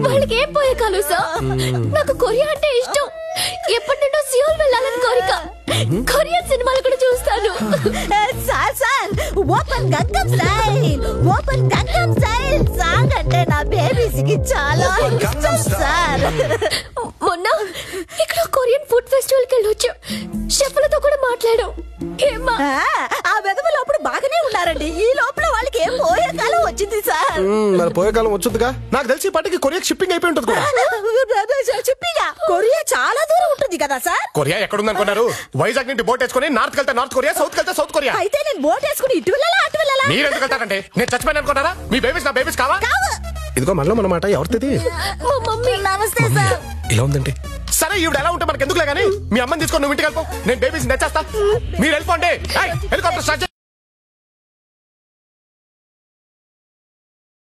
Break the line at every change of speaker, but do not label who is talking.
వాళ్ళకి ఏం పోయే కాలం సార్. నాకు కొరియా అంటే ఇష్టం. ఎప్పటి నుండో సియోల్ వెళ్ళాలని కోరిక. కొరియన్ సినిమాలు కూడా చూస్తాను.
Sir sir open Gangam style, open Gangam style song అంటే నా బేబీస్ కి చాలా ఇష్టం సార్.
మొన్న ఇక్కడ కొరియన్ ఫుడ్ ఫెస్టివల్ కి వెళ్ళొచ్చు. షెఫ్లతో కూడా మాట్లాడాం.
ఆ వెదవులు అప్పుడు బాగానే ఉన్నారండి. ఈ లోపల వాళ్ళకి ఏం పోయే కాలం వచ్చింది సార్.
మరి పోయే కాలం వచ్చుద్దిగా. నాకు తెలిసి ఈ పాటికి కొరియా షిప్పింగ్ అయిపోయి ఉంటుంది కూడా.
చెప్పిగా కొరియా చాలా దూరం ఉంటుంది కదా సార్.
కొరియా ఎక్కడుంది అనుకున్నారు? వైజాగ్ నుండి బోట్ వేసుకుని నార్త్ వెళ్తే నార్త్ కొరియా, సౌత్ వెళ్తే సౌత్ కొరియా.
అయితే నేను బోట్ వేసుకుని ఇటు వెళ్ళాలా అటు వెళ్ళాలా?
మీరు ఎందుకు వెళ్తారంటే నేను చచ్చిపోయాను అనుకున్నారా? మీ బేబీస్ నా బేబీస్ కావా? ఇదిగో మళ్ళీ మన మాట ఎవరిది?
మా మమ్మీ.
నమస్తే సార్.
ఇలా ఉందండి. సరే ఈవిడ ఎలా ఉంటే మనకి ఎందుకులే గానీ మీ అమ్మని తీసుకొని నువ్వు ఇంటికి వెళ్ళిపో. నేను బేబీస్ నచ్చేస్తా. మీరు వెళ్ళిపోండి. Helicopter start